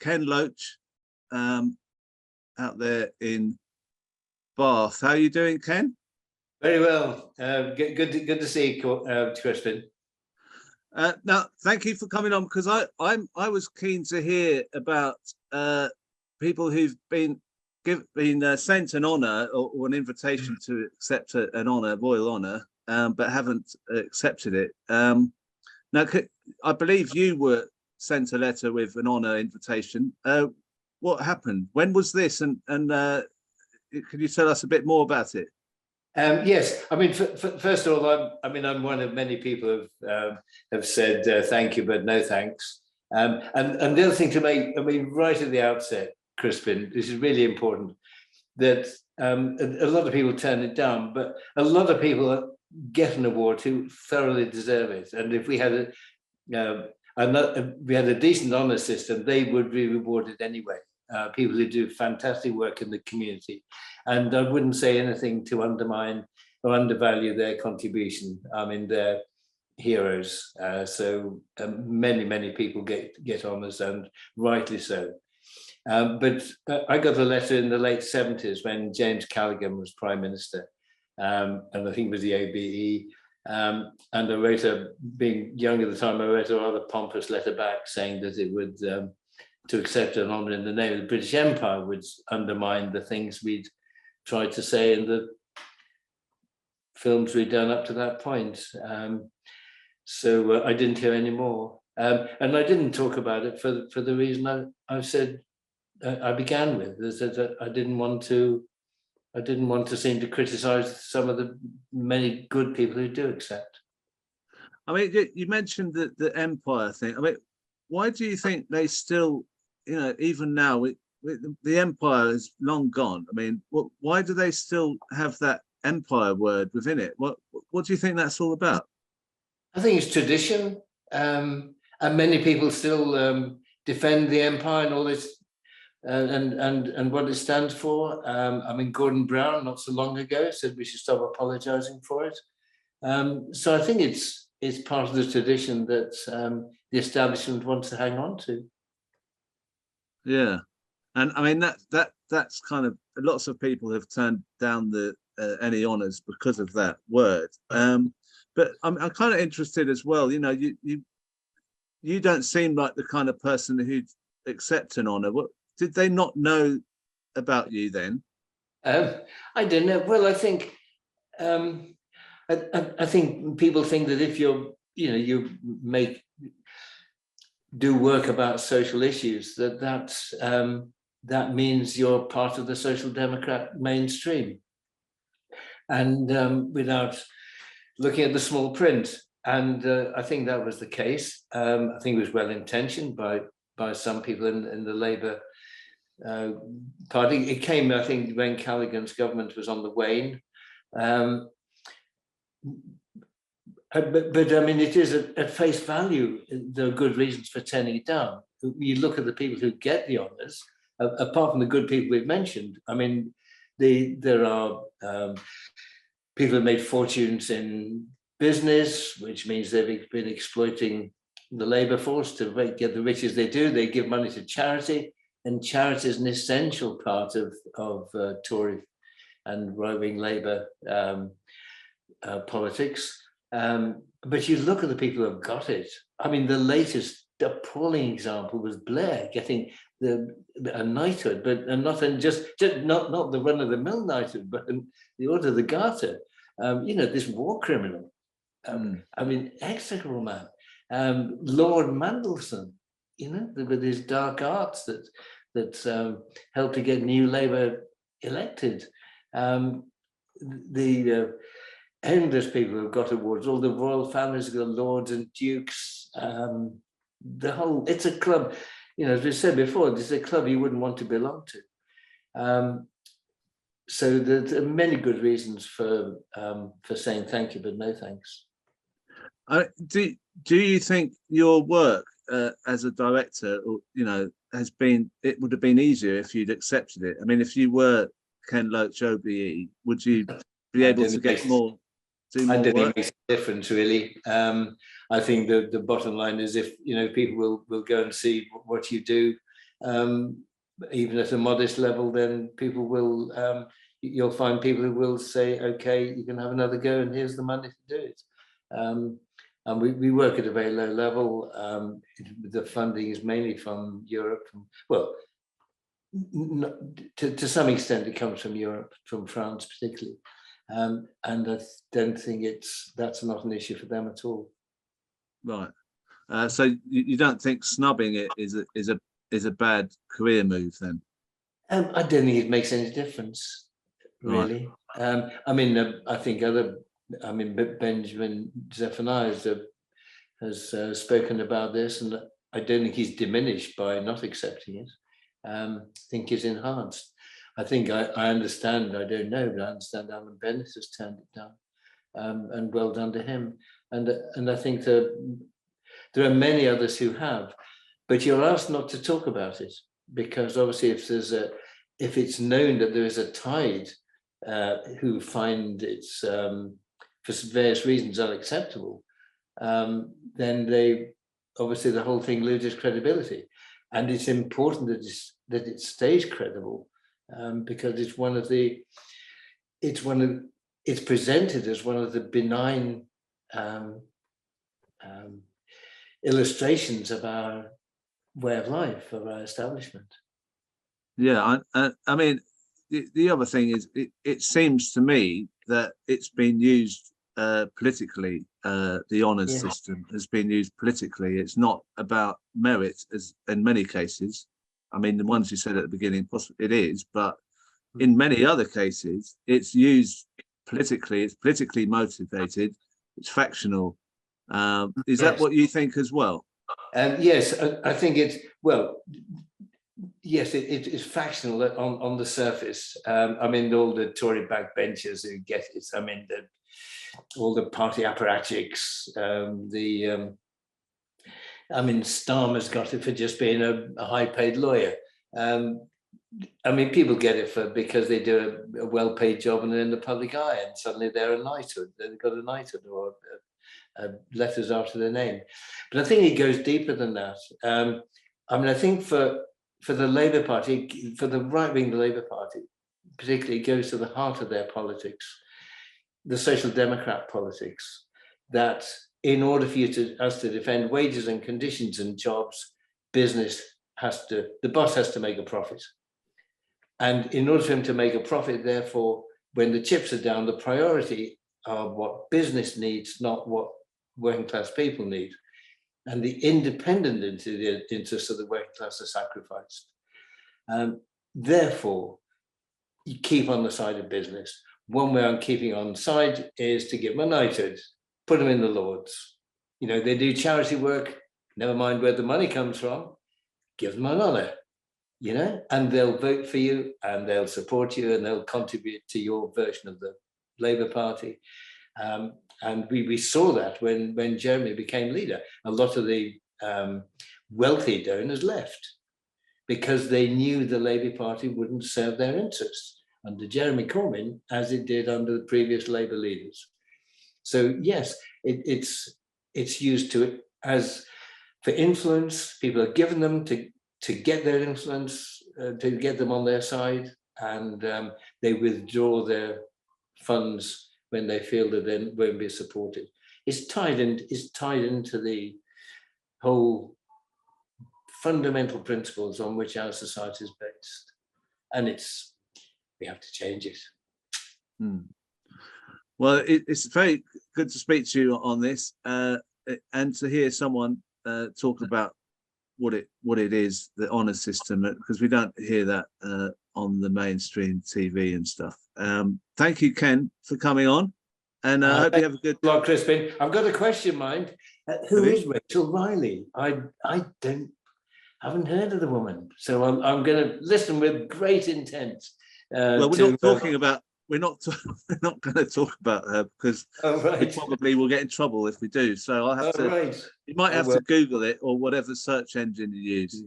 Ken Loach out there in Bath. How are you doing, Ken? Very well. Good to see you, Crispin. Now, thank you for coming on, because I was keen to hear about people who've been sent an honour or an invitation to accept an honour, royal honour, but haven't accepted it. Now, I believe you were sent a letter with an honour invitation. What happened? When was this? And could you tell us a bit more about it? Yes, I mean, first of all, I'm one of many people who have said thank you, but no thanks. And the other thing to make, I mean, right at the outset, Crispin, this is really important, that a lot of people turn it down, but a lot of people get an award who thoroughly deserve it. And if we had a decent honour system, they would be rewarded anyway. People who do fantastic work in the community, and I wouldn't say anything to undermine or undervalue their contribution. I mean, they're heroes. So many people get honours, and rightly so. But I got a letter in the late 70s when James Callaghan was Prime Minister, and I think it was the OBE. And I wrote being young at the time, I wrote a rather pompous letter back saying that it would, to accept an honour in the name of the British Empire would undermine the things we'd tried to say in the films we'd done up to that point. So I didn't hear any more. And I didn't talk about it for the reason I said I began with, is that I didn't want to seem to criticise some of the many good people who do accept. I mean, you mentioned the empire thing. I mean, why do you think they still, even now, the empire is long gone? I mean, why do they still have that empire word within it? What do you think that's all about? I think it's tradition, and many people still defend the empire and all this. And what it stands for. I mean, Gordon Brown, not so long ago, said we should stop apologising for it. So I think it's part of the tradition that the establishment wants to hang on to. Yeah, and I mean that's kind of, lots of people have turned down the any honours because of that word. But I'm kind of interested as well. You don't seem like the kind of person who'd accept an honour. What did they not know about you then? I don't know. Well, I think I think people think that if you do work about social issues, that means you're part of the social democrat mainstream, and without looking at the small print. And I think that was the case. I think it was well intentioned by some people in the Labour Party. It came, I think, when Callaghan's government was on the wane. But I mean, it is at face value, there are good reasons for turning it down. You look at the people who get the honours, apart from the good people we've mentioned. I mean, there are people who made fortunes in business, which means they've been exploiting the labour force to get the riches they do. They give money to charity, and charity is an essential part of Tory and right-wing Labour politics. But you look at the people who have got it. I mean, the latest appalling example was Blair getting a knighthood, but not the run-of-the-mill knighthood, but the Order of the Garter. This war criminal. I mean, execrable man. Lord Mandelson, with his dark arts that helped to get New Labour elected. The endless people who've got awards, all the royal families, the lords and dukes, it's a club, as we said before, it's a club you wouldn't want to belong to. So there are many good reasons for saying thank you, but no thanks. Do you think your work as a director, it would have been easier if you'd accepted it? I mean, if you were Ken Loach OBE, would you be able to get more? I don't think it makes a difference, really. I think the bottom line is if people will go and see what you do, even at a modest level, then people will, you'll find people who will say, okay, you can have another go and here's the money to do it. And we work at a very low level. The funding is mainly from Europe, to some extent it comes from Europe, from France particularly. And I don't think that's not an issue for them at all. Right. So you don't think snubbing it is a bad career move then? I don't think it makes any difference, really. Right. I think Benjamin Zephaniah has spoken about this, and I don't think he's diminished by not accepting it. I think he's enhanced. I think I understand, I don't know, but I understand Alan Bennett has turned it down, and well done to him. And I think that there are many others who have, but you're asked not to talk about it, because obviously if it's known that there is a tide who find it's for various reasons unacceptable, then obviously the whole thing loses credibility. And it's important that it stays credible, because it's presented as one of the benign illustrations of our way of life, of our establishment. Yeah, I mean, the other thing is, it seems to me that it's been used politically. The honours system has been used politically. It's not about merit, as in many cases. I mean, the ones you said at the beginning, possibly it is, but in many other cases, it's used politically. It's politically motivated. It's factional. Is that what you think as well? Yes, I think it's, well, yes, it is factional on the surface. I mean, all the Tory backbenchers who get it, I mean, all the party apparatchiks, I mean, Starmer's got it for just being a high-paid lawyer. I mean, people get it because they do a well-paid job and they're in the public eye, and suddenly they're a knighthood. They've got a knighthood or letters after their name. But I think it goes deeper than that. I mean, I think for the Labour Party, for the right-wing Labour Party, particularly, it goes to the heart of their politics, the social democrat politics, that in order for us to defend wages and conditions and jobs, the boss has to make a profit. And in order for him to make a profit, therefore, when the chips are down, the priority are what business needs, not what working class people need. And the independent interests of the working class are sacrificed. Therefore, you keep on the side of business. One way I'm keeping on side is to give them a knighthood, put them in the Lords. You know, they do charity work, never mind where the money comes from, give them an honour, you know, and they'll vote for you and they'll support you and they'll contribute to your version of the Labour Party. And we saw that when Jeremy became leader. A lot of the wealthy donors left because they knew the Labour Party wouldn't serve their interests under Jeremy Corbyn as it did under the previous Labour leaders. So yes, it's used as for influence. People are given them to get their influence, to get them on their side, and they withdraw their funds when they feel that they won't be supported. It's tied into the whole fundamental principles on which our society is based, and we have to change it. Well, it's very good to speak to you on this, and to hear someone talk about what it is, the honour system, because we don't hear that on the mainstream TV and stuff. Thank you, Ken, for coming on, and I hope you have a good. Well, Crispin, I've got a question, mind. Who is Rachel Riley? I haven't heard of the woman, so I'm going to listen with great intent. Well, we're not talking about. We're not going to talk about her because we probably will get in trouble if we do. So I'll have to. You might have to Google it or whatever search engine you use.